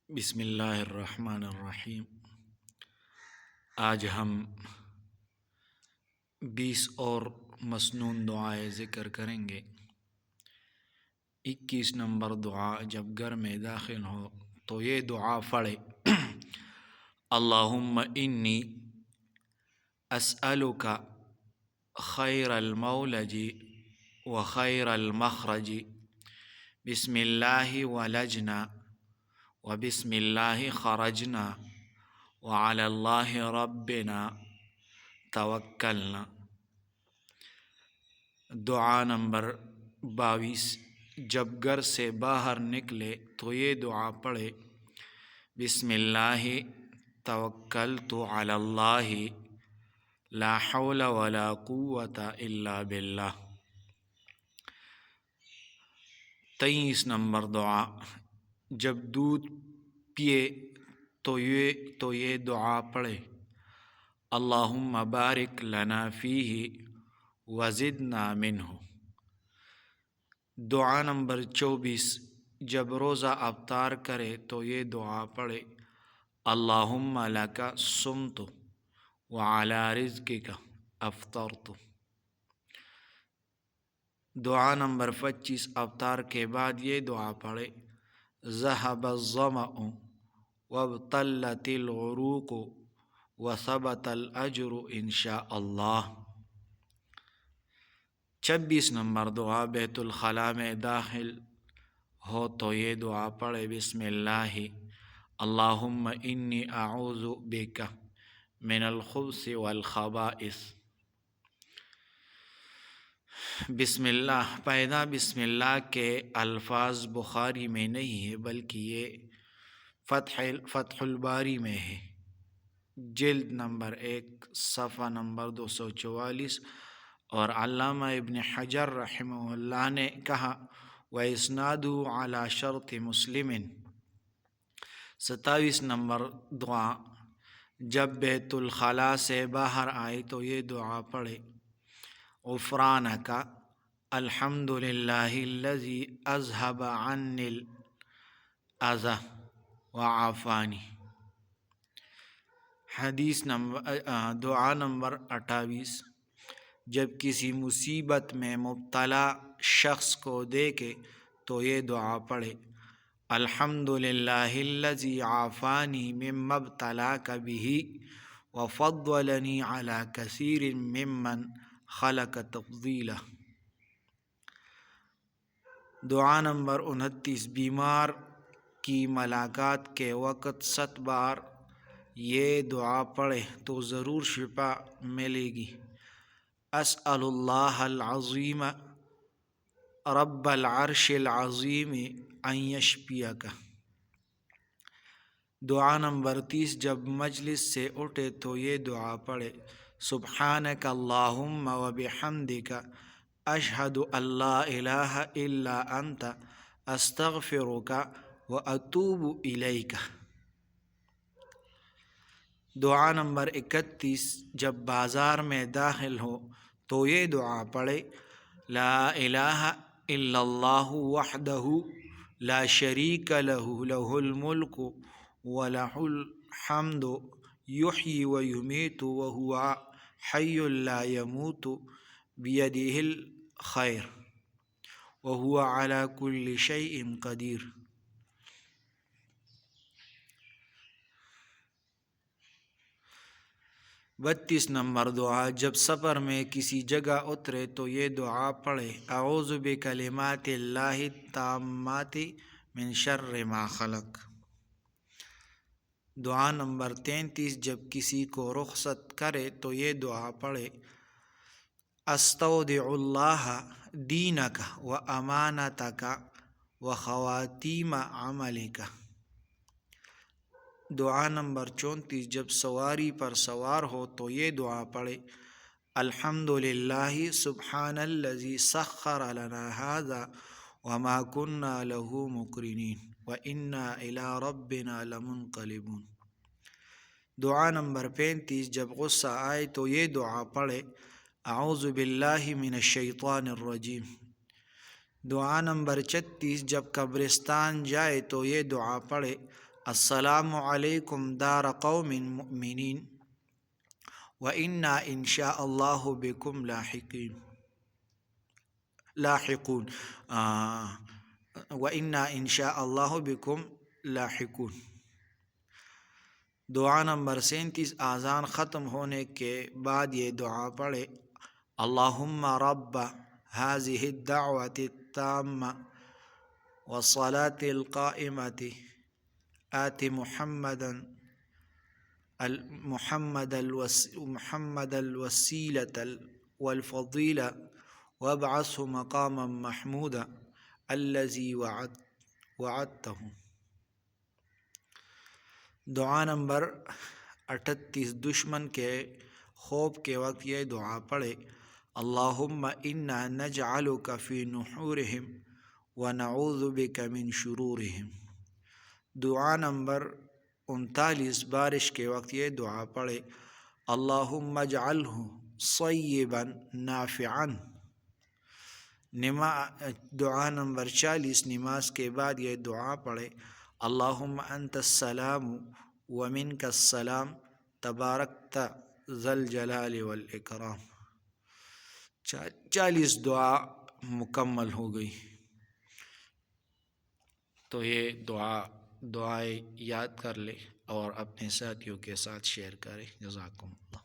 بسم اللہ الرحمن الرحیم۔ آج ہم 20 اور مسنون دعائیں ذکر کریں گے۔ 21 نمبر دعا، جب گھر میں داخل ہو تو یہ دعا پڑھے: اللہم انی اسألک خیر المولج و خیر المخرج، بسم اللہ ولجنا و بسم اللہ خرجنا وعلی اللہ ربنا توکلنا۔ دعا نمبر 22، جب گھر سے باہر نکلے تو یہ دعا پڑھے: بسم اللہ توکلت علی اللہ لا حول ولا قوة الا باللہ۔ 23 نمبر دعا، جب دودھ پیے تو یہ دعا پڑھے: اللہم بارک لنا فیہ وزدنا منہ۔ دعا نمبر 24، جب روزہ افطار کرے تو یہ دعا پڑھے: اللہم لک صمت وعلی رزقک افطرت۔ دعا نمبر 25، افطار کے بعد یہ دعا پڑھے: ذہب الظمأ وابتلت العروق وثبت الاجر انشاء اللہ۔ 26 نمبر دعا، بیت الخلاء میں داخل ہو تو یہ دعا پڑھے: بسم اللہ اللہم انی اعوذ بک من الخبث والخبائث۔ بسم اللہ، پیدا بسم اللہ کے الفاظ بخاری میں نہیں ہے، بلکہ یہ فتح الباری میں ہے، جلد نمبر 1 صفحہ نمبر 244۔ اور علامہ ابن حجر رحمہ اللہ نے کہا: وَإِسْنَادُهُ عَلَى شَرْطِ مُسْلِمٍ۔ 27 نمبر دعا، جب بیت الخلاء سے باہر آئے تو یہ دعا پڑھے: غفرانک الحمد للہ الذی اذھب عنی الاذی وعافانی۔ دعا نمبر 28، جب کسی مصیبت میں مبتلا شخص کو دیکھے تو یہ دعا پڑھے: الحمد للہ الذی عافانی مما ابتلاک بہ وفضلنی علی کثیر ممن خلق تفضیلا۔ دعا نمبر 29، بیمار کی ملاقات کے وقت 7 بار یہ دعا پڑھے تو ضرور شفا ملے گی: اسأل اللہ العظیم رب العرش العظیم ان یشفیک۔ دعا نمبر 30، جب مجلس سے اٹھے تو یہ دعا پڑھے: سبحانک اللہم وبحمدک اشہد ان لا الہ الا انت استغفرک واتوب الیک۔ دعا نمبر 31، جب بازار میں داخل ہو تو یہ دعا پڑھے: لا الہ الا اللہ وحدہ لا شریک لہ لہ الملک ولہ الحمد یحیی ویمیت وہو حی لا یموت بیدہ الخیر وہو علی کل شیء قدیر۔ 32 نمبر دعا، جب سفر میں کسی جگہ اترے تو یہ دعا پڑھے: اعوذ بکلمات اللہ التامات من شر ما خلق۔ دعا نمبر 33، جب کسی کو رخصت کرے تو یہ دعا پڑھے: استودع اللہ دینک و امانتک و خواتیم عملک۔ دعا نمبر 34، جب سواری پر سوار ہو تو یہ دعا پڑھے: الحمد للہ سبحان الذی سخر لنا ھذا وما کنا لہ مقرنین وانا الی ربنا لمنقلبون۔ دعا نمبر 35، جب غصہ آئے تو یہ دعا پڑھے: اعوذ باللہ من الشیطان الرجیم۔ دعا نمبر 36، جب قبرستان جائے تو یہ دعا پڑھے: السلام علیکم دار قوم مؤمنین وإنا إن شاء الله بكم لاحقون وإنا إن شاء الله بكم لاحقون۔ دعا نمبر 37، اذان ختم ہونے کے بعد یہ دعا پڑھے، اللہم رب هذه الدعوة التامة والصلاة القائمة آت محمد الوسيلة والفضيلة وابعثه مقاما محمودا الذي وعدته۔ دعا نمبر 38، دشمن کے خوف کے وقت یہ دعا پڑھے، اللہم انا نجعلک فی نحورہم ونعوذ بک من شرورہم۔ دعا نمبر 39، بارش کے وقت یہ دعا پڑھے، اللہم اجعلہ صیبا نافعا۔ دعا نمبر 40، نماز کے بعد یہ دعا پڑھے، اللہم انت السلام ومنک السلام تبارکت ذا الجلال والاکرام۔ 40 دعا مکمل ہو گئی۔ تو یہ دعائیں یاد کر لے اور اپنے ساتھیوں کے ساتھ شیئر کریں۔ جزاکم اللہ۔